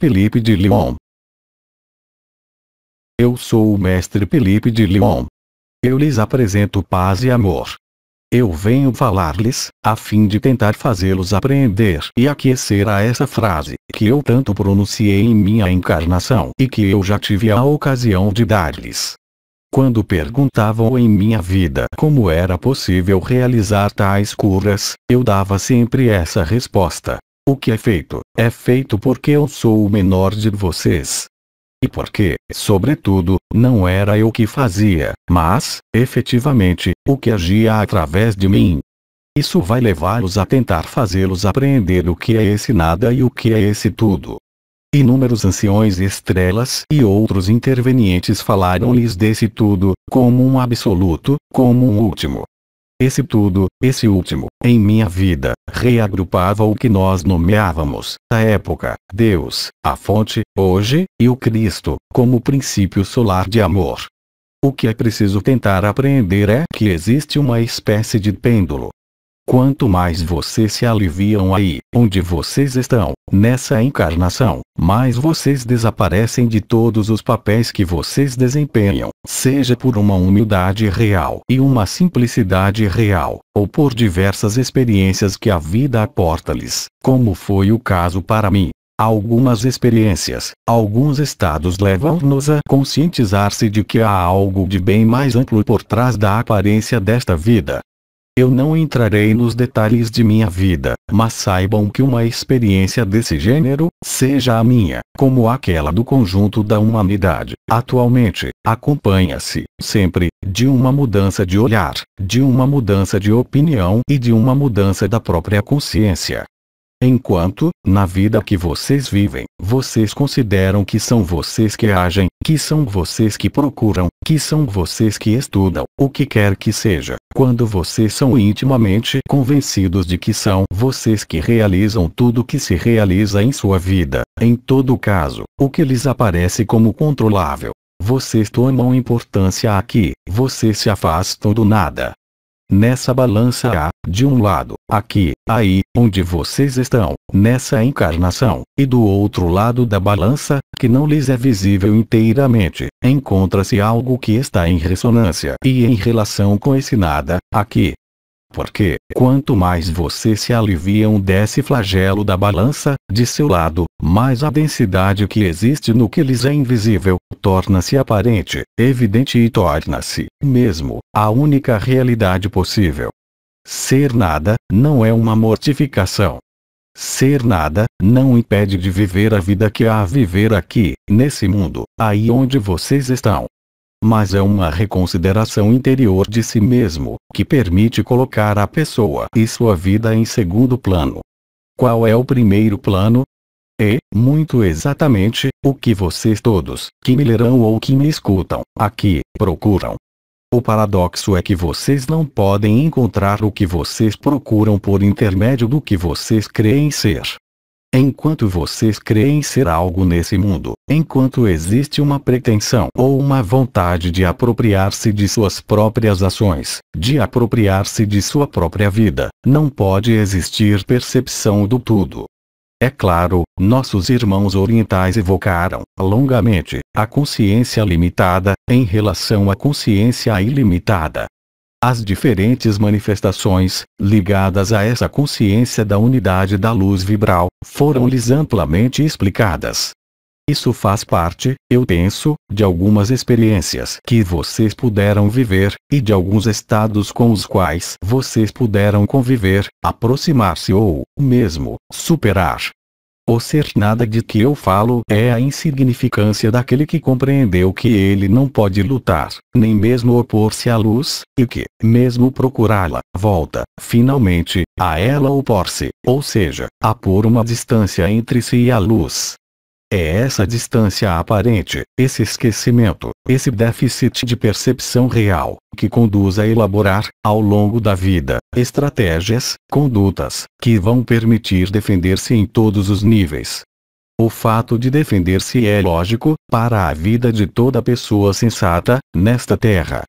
Felipe de Lyon. Eu sou o mestre Felipe de Lyon. Eu lhes apresento paz e amor. Eu venho falar-lhes, a fim de tentar fazê-los apreender e aquecer a essa frase, que eu tanto pronunciei em minha encarnação e que eu já tive a ocasião de dar-lhes. Quando perguntavam em minha vida como era possível realizar tais curas, eu dava sempre essa resposta: o que é feito porque eu sou o menor de vocês. E porque, sobretudo, não era eu que fazia, mas, efetivamente, o que agia através de mim. Isso vai levá-los a tentar fazê-los apreender o que é esse nada e o que é esse tudo. Inúmeros anciões e estrelas e outros intervenientes falaram-lhes desse tudo, como um absoluto, como um último. Esse tudo, esse último, em minha vida, reagrupava o que nós nomeávamos, à época, Deus, a fonte, hoje, e o Cristo, como princípio solar de amor. O que é preciso tentar apreender é que existe uma espécie de pêndulo. Quanto mais vocês se aliviam aí, onde vocês estão, nessa encarnação, mais vocês desaparecem de todos os papéis que vocês desempenham, seja por uma humildade real e uma simplicidade real, ou por diversas experiências que a vida aporta-lhes, como foi o caso para mim. Algumas experiências, alguns estados levam-nos a conscientizar-se de que há algo de bem mais amplo por trás da aparência desta vida. Eu não entrarei nos detalhes de minha vida, mas saibam que uma experiência desse gênero, seja a minha, como aquela do conjunto da humanidade, atualmente, acompanha-se, sempre, de uma mudança de olhar, de uma mudança de opinião e de uma mudança da própria consciência. Enquanto, na vida que vocês vivem, vocês consideram que são vocês que agem, que são vocês que procuram, que são vocês que estudam, o que quer que seja, quando vocês são intimamente convencidos de que são vocês que realizam tudo que se realiza em sua vida, em todo caso, o que lhes aparece como controlável, vocês tomam importância aqui, vocês se afastam do nada. Nessa balança há, de um lado, aqui, aí, onde vocês estão, nessa encarnação, e do outro lado da balança, que não lhes é visível inteiramente, encontra-se algo que está em ressonância e em relação com esse nada, aqui. Porque, quanto mais vocês se aliviam desse flagelo da balança, de seu lado, mais a densidade que existe no que lhes é invisível, torna-se aparente, evidente e torna-se, mesmo, a única realidade possível. Ser nada, não é uma mortificação. Ser nada, não impede de viver a vida que há a viver aqui, nesse mundo, aí onde vocês estão. Mas é uma reconsideração interior de si mesmo, que permite colocar a pessoa e sua vida em segundo plano. Qual é o primeiro plano? É, muito exatamente, o que vocês todos, que me lerão ou que me escutam, aqui, procuram. O paradoxo é que vocês não podem encontrar o que vocês procuram por intermédio do que vocês creem ser. Enquanto vocês creem ser algo nesse mundo, enquanto existe uma pretensão ou uma vontade de apropriar-se de suas próprias ações, de apropriar-se de sua própria vida, não pode existir percepção do tudo. É claro, nossos irmãos orientais evocaram, longamente, a consciência limitada, em relação à consciência ilimitada. As diferentes manifestações, ligadas a essa consciência da unidade da luz vibral, foram-lhes amplamente explicadas. Isso faz parte, eu penso, de algumas experiências que vocês puderam viver, e de alguns estados com os quais vocês puderam conviver, aproximar-se ou, mesmo, superar. O ser nada de que eu falo é a insignificância daquele que compreendeu que ele não pode lutar, nem mesmo opor-se à luz, e que, mesmo procurá-la, volta, finalmente, a ela opor-se, ou seja, a pôr uma distância entre si e a luz. É essa distância aparente, esse esquecimento, esse déficit de percepção real, que conduz a elaborar, ao longo da vida, estratégias, condutas, que vão permitir defender-se em todos os níveis. O fato de defender-se é lógico, para a vida de toda pessoa sensata, nesta terra.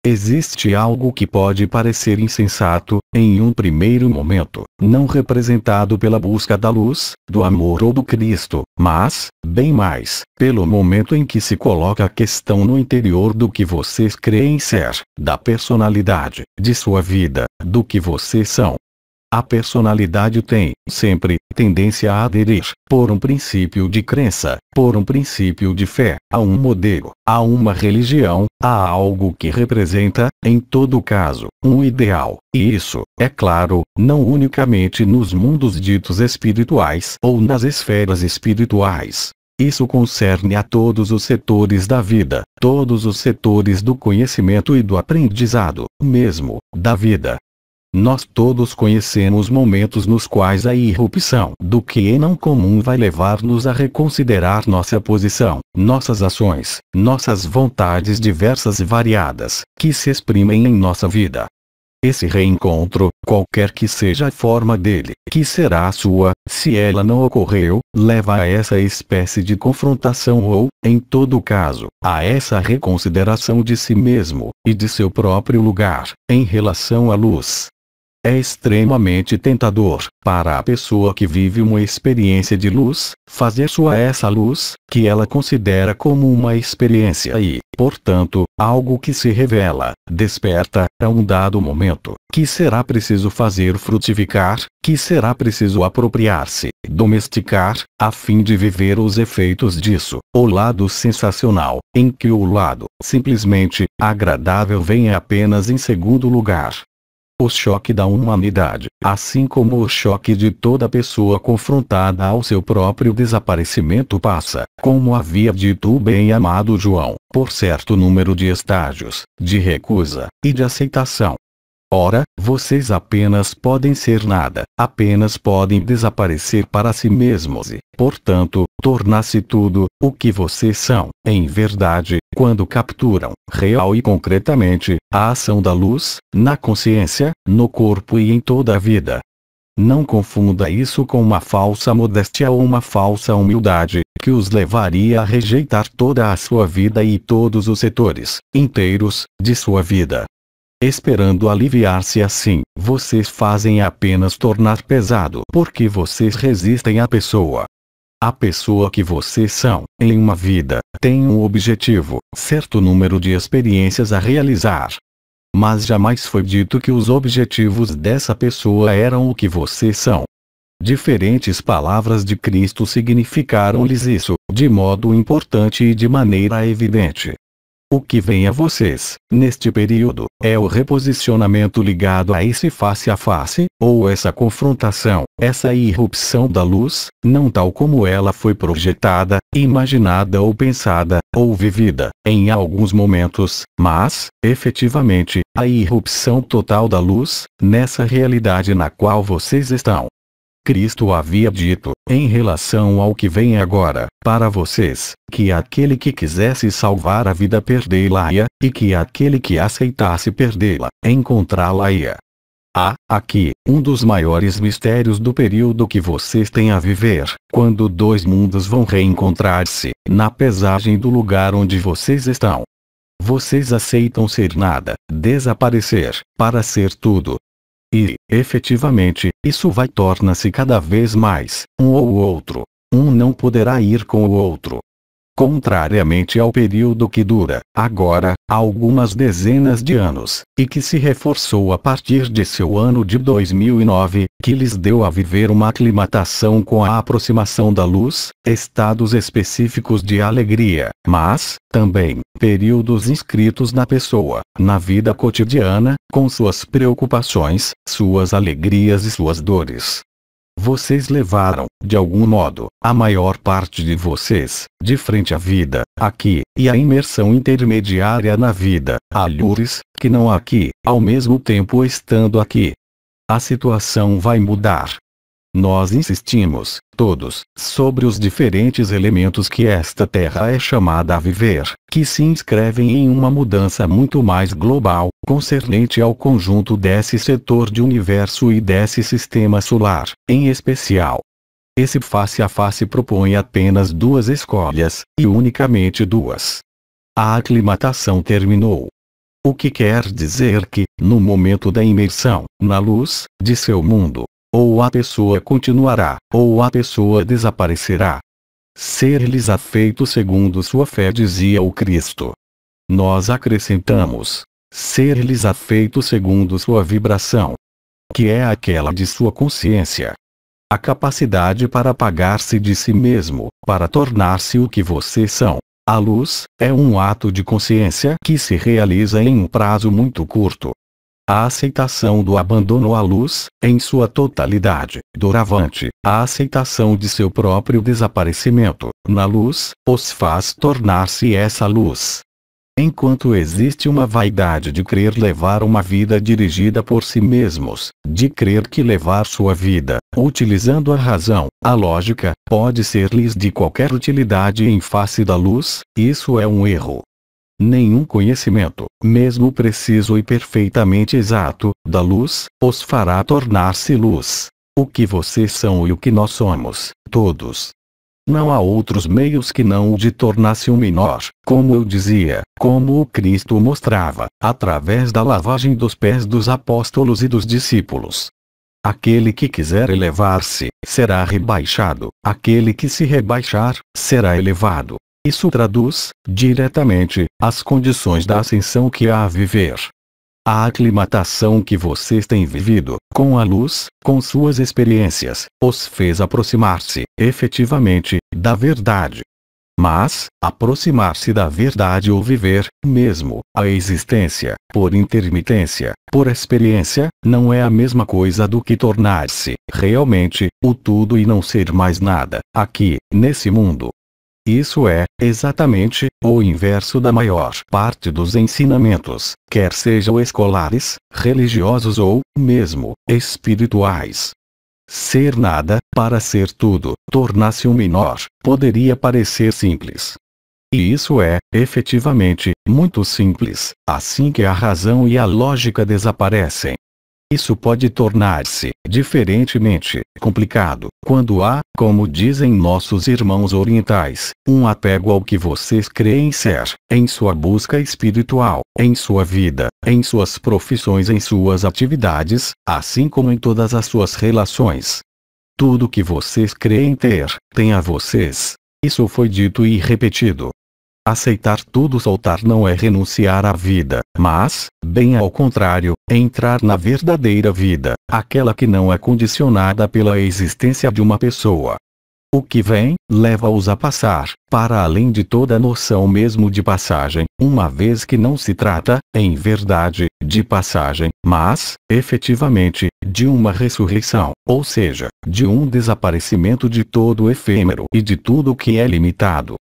Existe algo que pode parecer insensato, em um primeiro momento, não representado pela busca da luz, do amor ou do Cristo, mas, bem mais, pelo momento em que se coloca a questão no interior do que vocês creem ser, da personalidade, de sua vida, do que vocês são. A personalidade tem, sempre, tendência a aderir, por um princípio de crença, por um princípio de fé, a um modelo, a uma religião, a algo que representa, em todo caso, um ideal, e isso, é claro, não unicamente nos mundos ditos espirituais ou nas esferas espirituais. Isso concerne a todos os setores da vida, todos os setores do conhecimento e do aprendizado, mesmo, da vida. Nós todos conhecemos momentos nos quais a irrupção do que é não comum vai levar-nos a reconsiderar nossa posição, nossas ações, nossas vontades diversas e variadas, que se exprimem em nossa vida. Esse reencontro, qualquer que seja a forma dele, que será a sua, se ela não ocorreu, leva a essa espécie de confrontação ou, em todo caso, a essa reconsideração de si mesmo, e de seu próprio lugar, em relação à luz. É extremamente tentador, para a pessoa que vive uma experiência de luz, fazer sua essa luz, que ela considera como uma experiência e, portanto, algo que se revela, desperta, a um dado momento, que será preciso fazer frutificar, que será preciso apropriar-se, domesticar, a fim de viver os efeitos disso, o lado sensacional, em que o lado, simplesmente, agradável vem apenas em segundo lugar. O choque da humanidade, assim como o choque de toda pessoa confrontada ao seu próprio desaparecimento passa, como havia dito o bem-amado João, por certo número de estágios, de recusa, e de aceitação. Ora, vocês apenas podem ser nada, apenas podem desaparecer para si mesmos e, portanto, tornar-se tudo, o que vocês são, em verdade, quando capturam, real e concretamente, a ação da luz, na consciência, no corpo e em toda a vida. Não confunda isso com uma falsa modéstia ou uma falsa humildade, que os levaria a rejeitar toda a sua vida e todos os setores, inteiros, de sua vida. Esperando aliviar-se assim, vocês fazem apenas tornar pesado porque vocês resistem à pessoa. A pessoa que vocês são, em uma vida, tem um objetivo, certo número de experiências a realizar. Mas jamais foi dito que os objetivos dessa pessoa eram o que vocês são. Diferentes palavras de Cristo significaram-lhes isso, de modo importante e de maneira evidente. O que vem a vocês, neste período, é o reposicionamento ligado a esse face a face, ou essa confrontação, essa irrupção da luz, não tal como ela foi projetada, imaginada ou pensada, ou vivida, em alguns momentos, mas, efetivamente, a irrupção total da luz, nessa realidade na qual vocês estão. Cristo havia dito, em relação ao que vem agora, para vocês, que aquele que quisesse salvar a vida perdê-la-ia, e que aquele que aceitasse perdê-la, encontrá-la-ia. Há, aqui, um dos maiores mistérios do período que vocês têm a viver, quando dois mundos vão reencontrar-se, na pesagem do lugar onde vocês estão. Vocês aceitam ser nada, desaparecer, para ser tudo. E, efetivamente, isso vai tornar-se cada vez mais, um ou outro. Um não poderá ir com o outro. Contrariamente ao período que dura, agora, algumas dezenas de anos, e que se reforçou a partir de seu ano de 2009, que lhes deu a viver uma aclimatação com a aproximação da luz, estados específicos de alegria, mas, também, períodos inscritos na pessoa, na vida cotidiana, com suas preocupações, suas alegrias e suas dores. Vocês levaram, de algum modo, a maior parte de vocês, de frente à vida, aqui, e a imersão intermediária na vida, alhures, que não há aqui, ao mesmo tempo estando aqui. A situação vai mudar. Nós insistimos, todos, sobre os diferentes elementos que esta Terra é chamada a viver, que se inscrevem em uma mudança muito mais global, concernente ao conjunto desse setor de universo e desse sistema solar, em especial. Esse face a face propõe apenas duas escolhas, e unicamente duas. A aclimatação terminou. O que quer dizer que, no momento da imersão, na luz, de seu mundo, ou a pessoa continuará, ou a pessoa desaparecerá. Ser-lhes afeito segundo sua fé, dizia o Cristo. Nós acrescentamos: ser-lhes afeito segundo sua vibração, que é aquela de sua consciência. A capacidade para apagar-se de si mesmo, para tornar-se o que vocês são. A luz, é um ato de consciência que se realiza em um prazo muito curto. A aceitação do abandono à luz, em sua totalidade, doravante, a aceitação de seu próprio desaparecimento, na luz, os faz tornar-se essa luz. Enquanto existe uma vaidade de crer levar uma vida dirigida por si mesmos, de crer que levar sua vida, utilizando a razão, a lógica, pode ser-lhes de qualquer utilidade em face da luz, isso é um erro. Nenhum conhecimento, mesmo preciso e perfeitamente exato, da luz, os fará tornar-se luz. O que vocês são e o que nós somos, todos. Não há outros meios que não o de tornar-se um menor, como eu dizia, como o Cristo mostrava, através da lavagem dos pés dos apóstolos e dos discípulos. Aquele que quiser elevar-se, será rebaixado, aquele que se rebaixar, será elevado. Isso traduz, diretamente, as condições da ascensão que há a viver. A aclimatação que vocês têm vivido, com a luz, com suas experiências, os fez aproximar-se, efetivamente, da verdade. Mas, aproximar-se da verdade ou viver, mesmo, a existência, por intermitência, por experiência, não é a mesma coisa do que tornar-se, realmente, o tudo e não ser mais nada, aqui, nesse mundo. Isso é, exatamente, o inverso da maior parte dos ensinamentos, quer sejam escolares, religiosos ou, mesmo, espirituais. Ser nada, para ser tudo, tornar-se um menor, poderia parecer simples. E isso é, efetivamente, muito simples, assim que a razão e a lógica desaparecem. Isso pode tornar-se, diferentemente, complicado, quando há, como dizem nossos irmãos orientais, um apego ao que vocês creem ser, em sua busca espiritual, em sua vida, em suas profissões, em suas atividades, assim como em todas as suas relações. Tudo que vocês creem ter, tem a vocês. Isso foi dito e repetido. Aceitar tudo, soltar não é renunciar à vida, mas, bem ao contrário, entrar na verdadeira vida, aquela que não é condicionada pela existência de uma pessoa. O que vem, leva-os a passar, para além de toda noção mesmo de passagem, uma vez que não se trata, em verdade, de passagem, mas, efetivamente, de uma ressurreição, ou seja, de um desaparecimento de todo o efêmero e de tudo o que é limitado.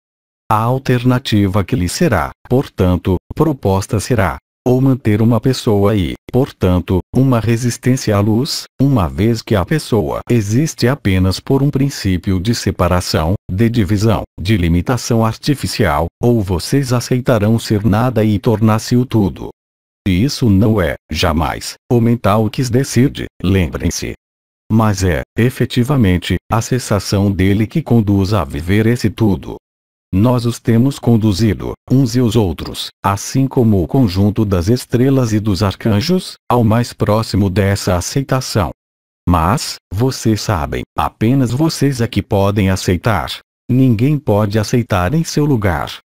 A alternativa que lhe será, portanto, proposta será, ou manter uma pessoa e, portanto, uma resistência à luz, uma vez que a pessoa existe apenas por um princípio de separação, de divisão, de limitação artificial, ou vocês aceitarão ser nada e tornar-se o tudo. E isso não é, jamais, o mental que decide, lembrem-se. Mas é, efetivamente, a cessação dele que conduz a viver esse tudo. Nós os temos conduzido, uns e os outros, assim como o conjunto das estrelas e dos arcanjos, ao mais próximo dessa aceitação. Mas, vocês sabem, apenas vocês é que podem aceitar. Ninguém pode aceitar em seu lugar.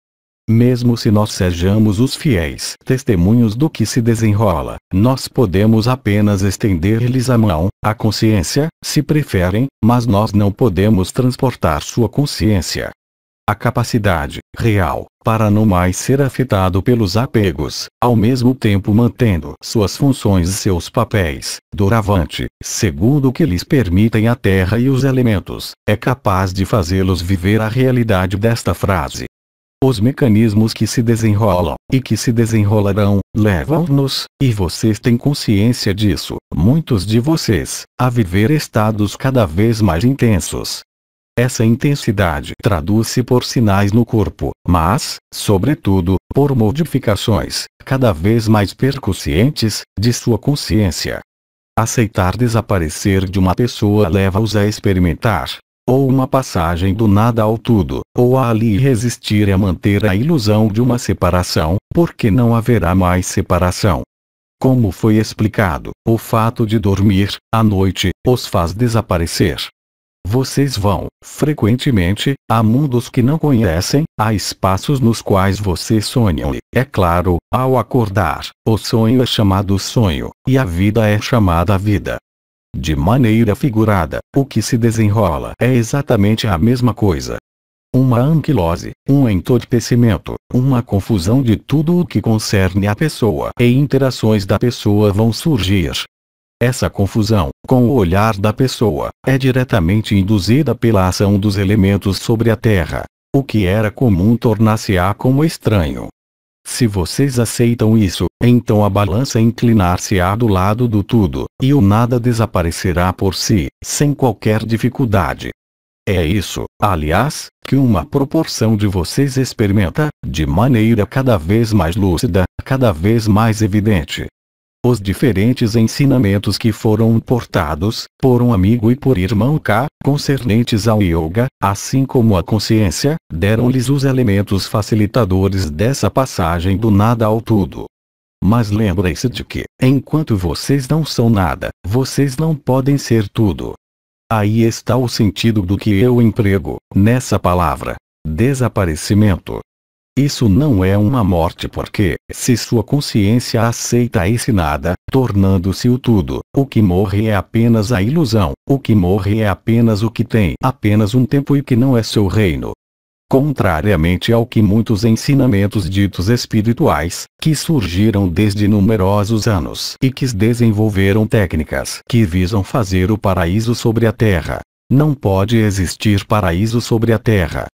Mesmo se nós sejamos os fiéis testemunhos do que se desenrola, nós podemos apenas estender-lhes a mão, a consciência, se preferem, mas nós não podemos transportar sua consciência. A capacidade, real, para não mais ser afetado pelos apegos, ao mesmo tempo mantendo suas funções e seus papéis, doravante, segundo o que lhes permitem a terra e os elementos, é capaz de fazê-los viver a realidade desta frase. Os mecanismos que se desenrolam, e que se desenrolarão, levam-nos, e vocês têm consciência disso, muitos de vocês, a viver estados cada vez mais intensos. Essa intensidade traduz-se por sinais no corpo, mas, sobretudo, por modificações, cada vez mais percussientes, de sua consciência. Aceitar desaparecer de uma pessoa leva-os a experimentar, ou uma passagem do nada ao tudo, ou a ali resistir a manter a ilusão de uma separação, porque não haverá mais separação. Como foi explicado, o fato de dormir, à noite, os faz desaparecer. Vocês vão, frequentemente, a mundos que não conhecem, a espaços nos quais vocês sonham e, é claro, ao acordar, o sonho é chamado sonho, e a vida é chamada vida. De maneira figurada, o que se desenrola é exatamente a mesma coisa. Uma anquilose, um entorpecimento, uma confusão de tudo o que concerne a pessoa e interações da pessoa vão surgir. Essa confusão, com o olhar da pessoa, é diretamente induzida pela ação dos elementos sobre a Terra. O que era comum tornar-se-á como estranho. Se vocês aceitam isso, então a balança inclinar-se-á do lado do tudo, e o nada desaparecerá por si, sem qualquer dificuldade. É isso, aliás, que uma proporção de vocês experimenta, de maneira cada vez mais lúcida, cada vez mais evidente. Os diferentes ensinamentos que foram portados, por um amigo e por irmão K, concernentes ao yoga, assim como a consciência, deram-lhes os elementos facilitadores dessa passagem do nada ao tudo. Mas lembrem-se de que, enquanto vocês não são nada, vocês não podem ser tudo. Aí está o sentido do que eu emprego, nessa palavra: desaparecimento. Isso não é uma morte porque, se sua consciência aceita esse nada, tornando-se o tudo, o que morre é apenas a ilusão, o que morre é apenas o que tem apenas um tempo e que não é seu reino. Contrariamente ao que muitos ensinamentos ditos espirituais, que surgiram desde numerosos anos e que desenvolveram técnicas que visam fazer o paraíso sobre a Terra. Não pode existir paraíso sobre a Terra.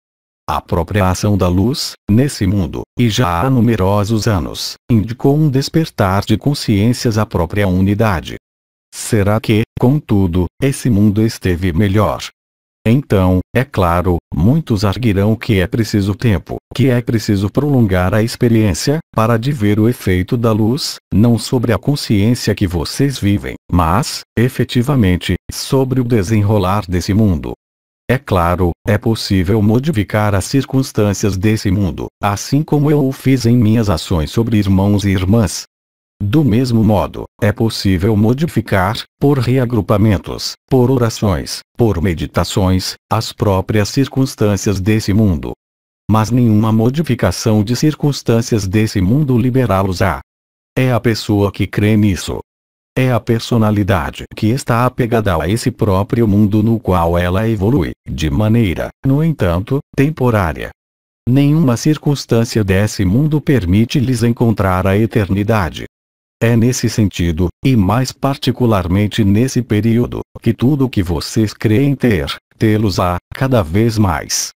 A própria ação da luz, nesse mundo, e já há numerosos anos, indicou um despertar de consciências à própria unidade. Será que, contudo, esse mundo esteve melhor? Então, é claro, muitos arguirão que é preciso tempo, que é preciso prolongar a experiência, para de ver o efeito da luz, não sobre a consciência que vocês vivem, mas, efetivamente, sobre o desenrolar desse mundo. É claro, é possível modificar as circunstâncias desse mundo, assim como eu o fiz em minhas ações sobre irmãos e irmãs. Do mesmo modo, é possível modificar, por reagrupamentos, por orações, por meditações, as próprias circunstâncias desse mundo. Mas nenhuma modificação de circunstâncias desse mundo liberá-los-á. É a pessoa que crê nisso. É a personalidade que está apegada a esse próprio mundo no qual ela evolui, de maneira, no entanto, temporária. Nenhuma circunstância desse mundo permite-lhes encontrar a eternidade. É nesse sentido, e mais particularmente nesse período, que tudo o que vocês creem ter, tê-los-á, cada vez mais.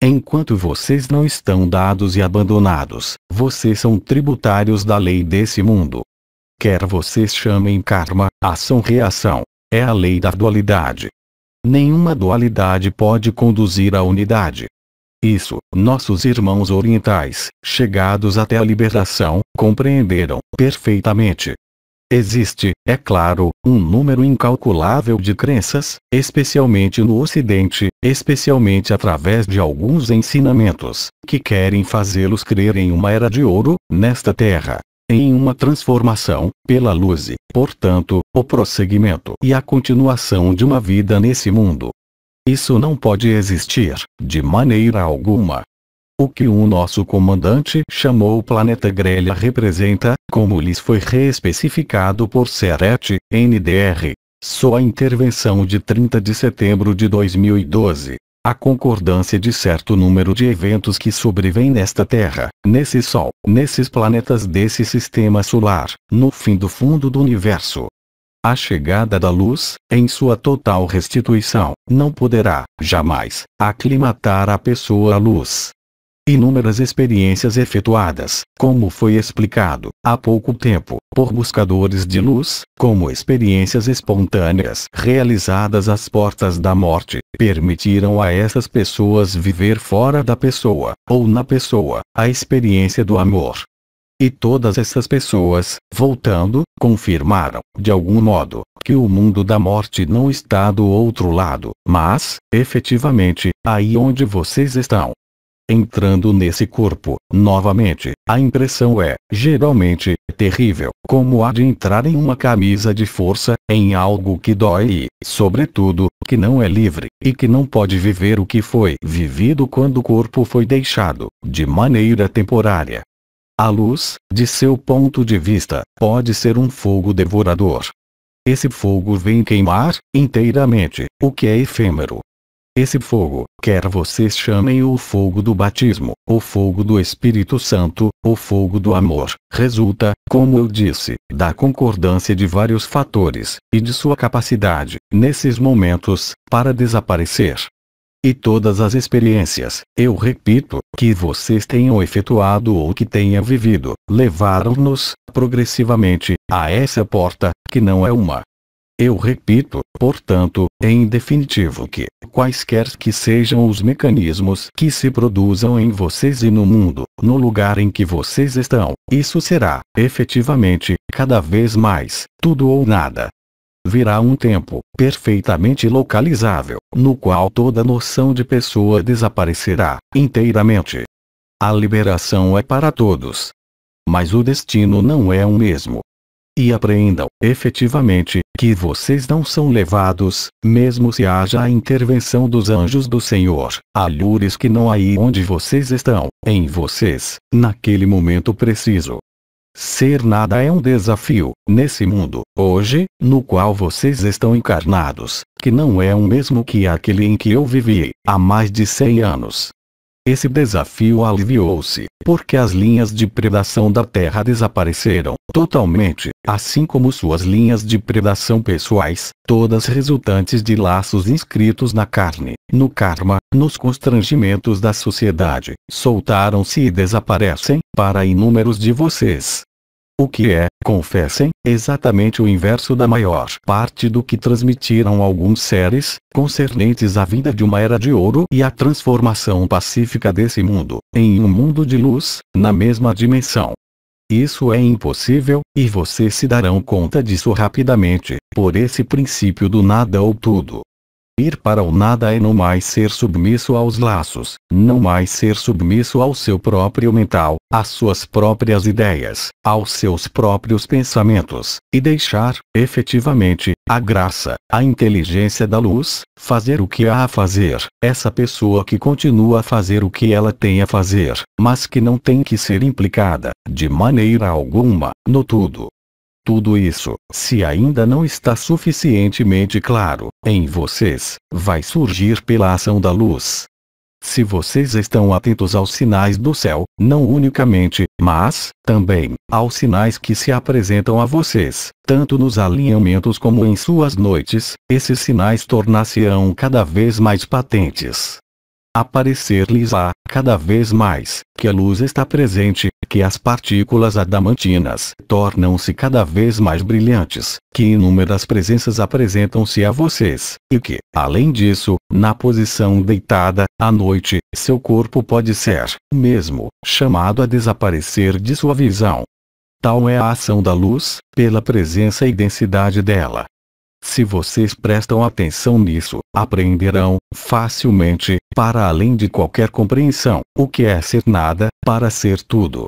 Enquanto vocês não estão dados e abandonados, vocês são tributários da lei desse mundo. Quer vocês chamem karma, ação-reação, é a lei da dualidade. Nenhuma dualidade pode conduzir à unidade. Isso, nossos irmãos orientais, chegados até a liberação, compreenderam perfeitamente. Existe, é claro, um número incalculável de crenças, especialmente no Ocidente, especialmente através de alguns ensinamentos, que querem fazê-los crer em uma era de ouro, nesta terra. Em uma transformação, pela luz e, portanto, o prosseguimento e a continuação de uma vida nesse mundo. Isso não pode existir, de maneira alguma. O que o nosso comandante chamou o planeta Grelha representa, como lhes foi reespecificado por Seret, NDR, sua intervenção de 30 de setembro de 2012. A concordância de certo número de eventos que sobrevêm nesta Terra, nesse Sol, nesses planetas desse sistema solar, no fim do fundo do universo. A chegada da luz, em sua total restituição, não poderá, jamais, aclimatar a pessoa à luz. Inúmeras experiências efetuadas, como foi explicado, há pouco tempo, por buscadores de luz, como experiências espontâneas realizadas às portas da morte, permitiram a essas pessoas viver fora da pessoa, ou na pessoa, a experiência do amor. E todas essas pessoas, voltando, confirmaram, de algum modo, que o mundo da morte não está do outro lado, mas, efetivamente, aí onde vocês estão. Entrando nesse corpo, novamente, a impressão é, geralmente, terrível, como a de entrar em uma camisa de força, em algo que dói e, sobretudo, que não é livre, e que não pode viver o que foi vivido quando o corpo foi deixado, de maneira temporária. A luz, de seu ponto de vista, pode ser um fogo devorador. Esse fogo vem queimar, inteiramente, o que é efêmero. Esse fogo, quer vocês chamem o fogo do batismo, o fogo do Espírito Santo, o fogo do amor, resulta, como eu disse, da concordância de vários fatores, e de sua capacidade, nesses momentos, para desaparecer. E todas as experiências, eu repito, que vocês tenham efetuado ou que tenham vivido, levaram-nos, progressivamente, a essa porta, que não é uma. Eu repito, portanto, em definitivo que, quaisquer que sejam os mecanismos que se produzam em vocês e no mundo, no lugar em que vocês estão, isso será, efetivamente, cada vez mais, tudo ou nada. Virá um tempo, perfeitamente localizável, no qual toda noção de pessoa desaparecerá, inteiramente. A liberação é para todos. Mas o destino não é o mesmo. E apreendam, efetivamente, que vocês não são levados, mesmo se haja a intervenção dos anjos do Senhor, a lures que não aí onde vocês estão, em vocês, naquele momento preciso. Ser nada é um desafio, nesse mundo, hoje, no qual vocês estão encarnados, que não é o mesmo que aquele em que eu vivi, há mais de 100 anos. Esse desafio aliviou-se, porque as linhas de predação da Terra desapareceram totalmente, assim como suas linhas de predação pessoais, todas resultantes de laços inscritos na carne, no karma, nos constrangimentos da sociedade, soltaram-se e desaparecem, para inúmeros de vocês. O que é, confessem, exatamente o inverso da maior parte do que transmitiram alguns seres, concernentes à vinda de uma era de ouro e à transformação pacífica desse mundo, em um mundo de luz, na mesma dimensão. Isso é impossível, e vocês se darão conta disso rapidamente, por esse princípio do nada ou tudo. Ir para o nada é não mais ser submisso aos laços, não mais ser submisso ao seu próprio mental, às suas próprias ideias, aos seus próprios pensamentos, e deixar, efetivamente, a graça, a inteligência da luz, fazer o que há a fazer, essa pessoa que continua a fazer o que ela tem a fazer, mas que não tem que ser implicada, de maneira alguma, no tudo. Tudo isso, se ainda não está suficientemente claro, em vocês, vai surgir pela ação da luz. Se vocês estão atentos aos sinais do céu, não unicamente, mas, também, aos sinais que se apresentam a vocês, tanto nos alinhamentos como em suas noites, esses sinais tornar-se-ão cada vez mais patentes. Aparecer-lhes-á, cada vez mais, que a luz está presente, que as partículas adamantinas tornam-se cada vez mais brilhantes, que inúmeras presenças apresentam-se a vocês, e que, além disso, na posição deitada, à noite, seu corpo pode ser, mesmo, chamado a desaparecer de sua visão. Tal é a ação da luz, pela presença e densidade dela. Se vocês prestam atenção nisso, apreenderão, facilmente, para além de qualquer compreensão, o que é ser nada, para ser tudo.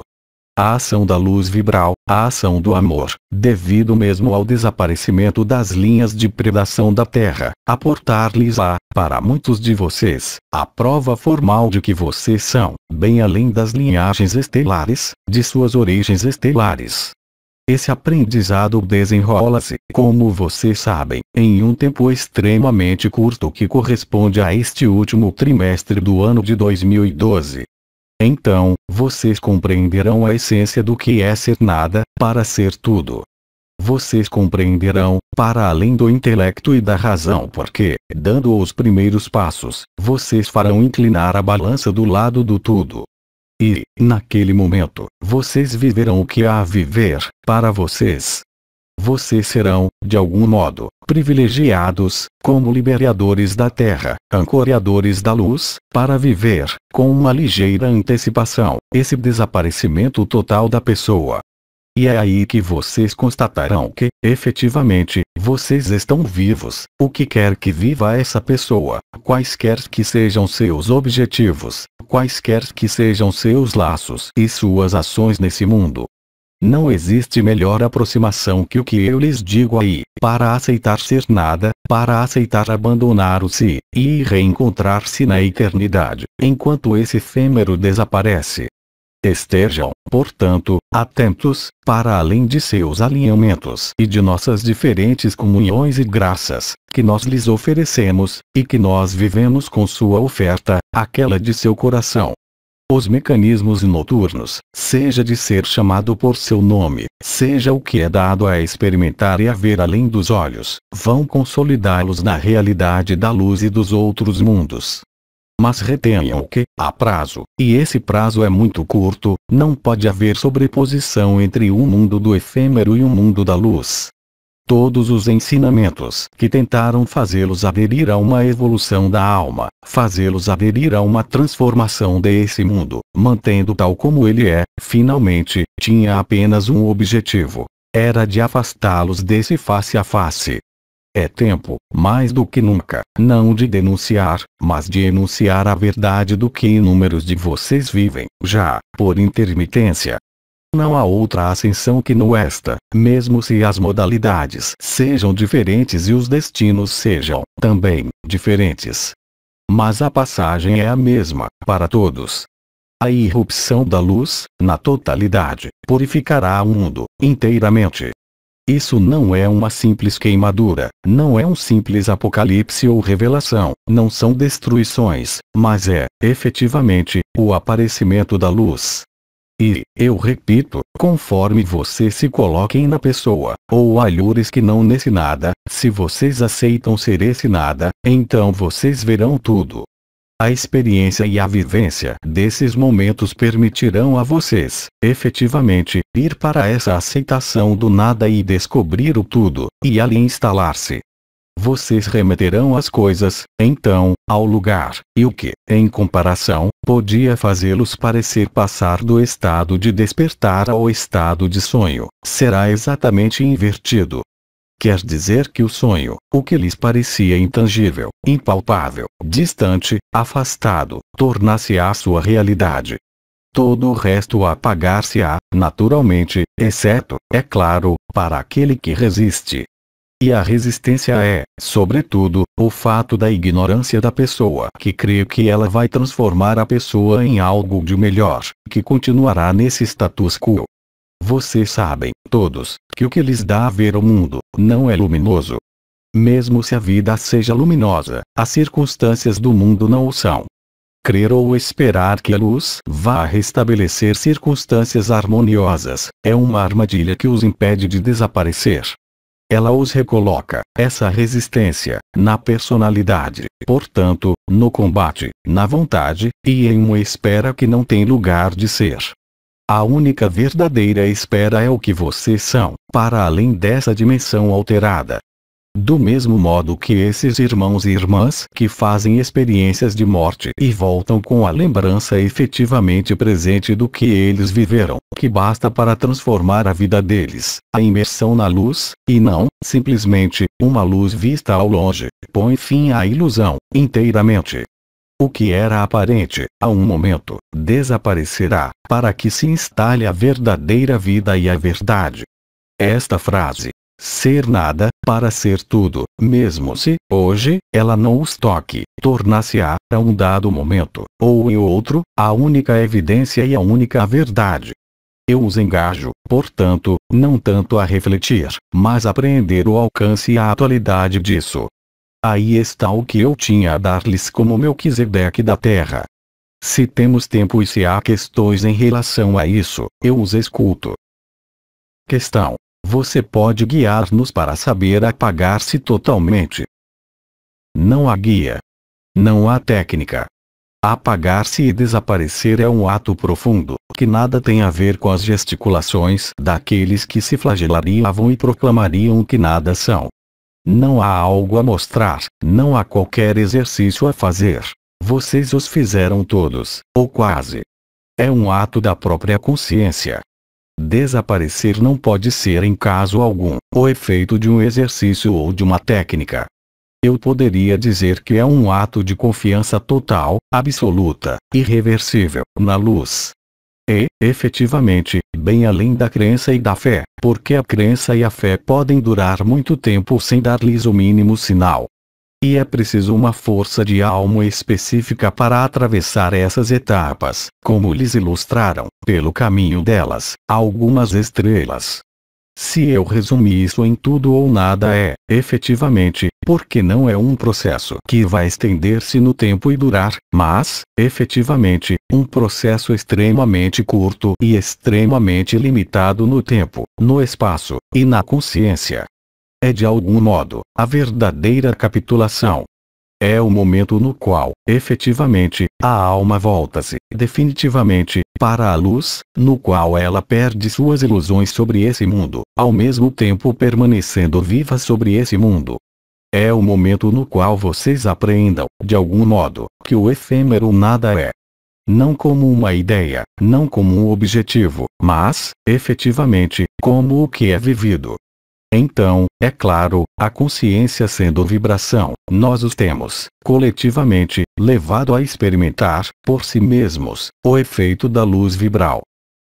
A ação da luz vibral, a ação do amor, devido mesmo ao desaparecimento das linhas de predação da Terra, aportar-lhes-á, para muitos de vocês, a prova formal de que vocês são, bem além das linhagens estelares, de suas origens estelares. Esse aprendizado desenrola-se, como vocês sabem, em um tempo extremamente curto que corresponde a este último trimestre do ano de 2012. Então, vocês compreenderão a essência do que é ser nada, para ser tudo. Vocês compreenderão, para além do intelecto e da razão porque, dando os primeiros passos, vocês farão inclinar a balança do lado do tudo. E, naquele momento, vocês viverão o que há a viver, para vocês. Vocês serão, de algum modo, privilegiados, como liberadores da Terra, ancoradores da luz, para viver, com uma ligeira antecipação, esse desaparecimento total da pessoa. E é aí que vocês constatarão que, efetivamente, vocês estão vivos, o que quer que viva essa pessoa, quaisquer que sejam seus objetivos, quaisquer que sejam seus laços e suas ações nesse mundo. Não existe melhor aproximação que o que eu lhes digo aí, para aceitar ser nada, para aceitar abandonar o si, e reencontrar-se na eternidade, enquanto esse efêmero desaparece. Estejam, portanto, atentos, para além de seus alinhamentos e de nossas diferentes comunhões e graças, que nós lhes oferecemos, e que nós vivemos com sua oferta, aquela de seu coração. Os mecanismos noturnos, seja de ser chamado por seu nome, seja o que é dado a experimentar e a ver além dos olhos, vão consolidá-los na realidade da luz e dos outros mundos. Mas retenham que, a prazo, e esse prazo é muito curto, não pode haver sobreposição entre o mundo do efêmero e o mundo da luz. Todos os ensinamentos que tentaram fazê-los aderir a uma evolução da alma, fazê-los aderir a uma transformação desse mundo, mantendo tal como ele é, finalmente, tinha apenas um objetivo. Era de afastá-los desse face a face. É tempo, mais do que nunca, não de denunciar, mas de enunciar a verdade do que inúmeros de vocês vivem, já, por intermitência. Não há outra ascensão que no esta, mesmo se as modalidades sejam diferentes e os destinos sejam, também, diferentes. Mas a passagem é a mesma, para todos. A irrupção da luz, na totalidade, purificará o mundo, inteiramente. Isso não é uma simples queimadura, não é um simples apocalipse ou revelação, não são destruições, mas é, efetivamente, o aparecimento da luz. E, eu repito, conforme vocês se coloquem na pessoa, ou alhures que não nesse nada, se vocês aceitam ser esse nada, então vocês verão tudo. A experiência e a vivência desses momentos permitirão a vocês, efetivamente, ir para essa aceitação do nada e descobrir o tudo, e ali instalar-se. Vocês remeterão as coisas, então, ao lugar, e o que, em comparação, podia fazê-los parecer passar do estado de despertar ao estado de sonho, será exatamente invertido. Quer dizer que o sonho, o que lhes parecia intangível, impalpável, distante, afastado, tornar-se-á sua realidade. Todo o resto apagar-se-á, naturalmente, exceto, é claro, para aquele que resiste. E a resistência é, sobretudo, o fato da ignorância da pessoa que crê que ela vai transformar a pessoa em algo de melhor, que continuará nesse status quo. Vocês sabem, todos, que o que lhes dá a ver o mundo, não é luminoso. Mesmo se a vida seja luminosa, as circunstâncias do mundo não o são. Crer ou esperar que a luz vá restabelecer circunstâncias harmoniosas, é uma armadilha que os impede de desaparecer. Ela os recoloca, essa resistência, na personalidade, portanto, no combate, na vontade, e em uma espera que não tem lugar de ser. A única verdadeira espera é o que vocês são, para além dessa dimensão alterada. Do mesmo modo que esses irmãos e irmãs que fazem experiências de morte e voltam com a lembrança efetivamente presente do que eles viveram, que basta para transformar a vida deles, a imersão na luz, e não, simplesmente, uma luz vista ao longe, põe fim à ilusão, inteiramente. O que era aparente, a um momento, desaparecerá, para que se instale a verdadeira vida e a verdade. Esta frase, ser nada, para ser tudo, mesmo se, hoje, ela não os toque, tornar-se-á, a um dado momento, ou em outro, a única evidência e a única verdade. Eu os engajo, portanto, não tanto a refletir, mas a apreender o alcance e a atualidade disso. Aí está o que eu tinha a dar-lhes como Melquisedeque da terra. Se temos tempo e se há questões em relação a isso, eu os escuto. Questão: você pode guiar-nos para saber apagar-se totalmente? Não há guia. Não há técnica. Apagar-se e desaparecer é um ato profundo, que nada tem a ver com as gesticulações daqueles que se flagelariam e proclamariam que nada são. Não há algo a mostrar, não há qualquer exercício a fazer. Vocês os fizeram todos, ou quase. É um ato da própria consciência. Desaparecer não pode ser em caso algum o efeito de um exercício ou de uma técnica. Eu poderia dizer que é um ato de confiança total, absoluta, irreversível, na luz. E, efetivamente, bem além da crença e da fé, porque a crença e a fé podem durar muito tempo sem dar-lhes o mínimo sinal. E é preciso uma força de alma específica para atravessar essas etapas, como lhes ilustraram, pelo caminho delas, algumas estrelas. Se eu resumir isso em tudo ou nada efetivamente, porque não é um processo que vai estender-se no tempo e durar, mas, efetivamente, um processo extremamente curto e extremamente limitado no tempo, no espaço, e na consciência. É de algum modo, a verdadeira capitulação. É o momento no qual, efetivamente, a alma volta-se, definitivamente, para a luz, no qual ela perde suas ilusões sobre esse mundo, ao mesmo tempo permanecendo viva sobre esse mundo. É o momento no qual vocês apreendam, de algum modo, que o efêmero nada é. Não como uma ideia, não como um objetivo, mas, efetivamente, como o que é vivido. Então, é claro, a consciência sendo vibração, nós os temos, coletivamente, levado a experimentar, por si mesmos, o efeito da luz vibral.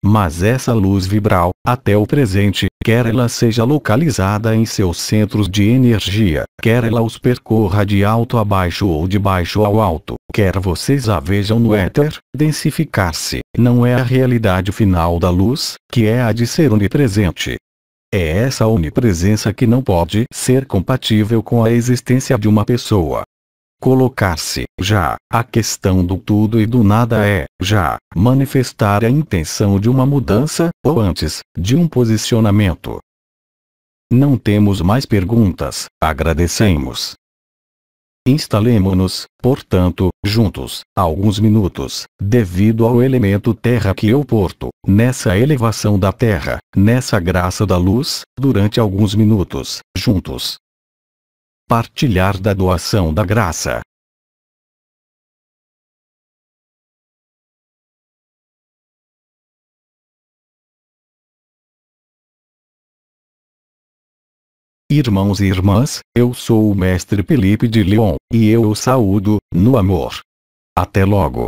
Mas essa luz vibral, até o presente, quer ela seja localizada em seus centros de energia, quer ela os percorra de alto a baixo ou de baixo ao alto, quer vocês a vejam no éter, densificar-se, não é a realidade final da luz, que é a de ser onipresente. É essa onipresença que não pode ser compatível com a existência de uma pessoa. Colocar-se, já, a questão do tudo e do nada já, manifestar a intenção de uma mudança, ou antes, de um posicionamento. Não temos mais perguntas, agradecemos. Instalemo-nos, portanto, juntos, alguns minutos, devido ao elemento terra que eu porto, nessa elevação da terra, nessa graça da luz, durante alguns minutos, juntos. Partilhar da doação da graça. Irmãos e irmãs, eu sou o Mestre Felipe de Lyon, e eu o saúdo, no amor. Até logo.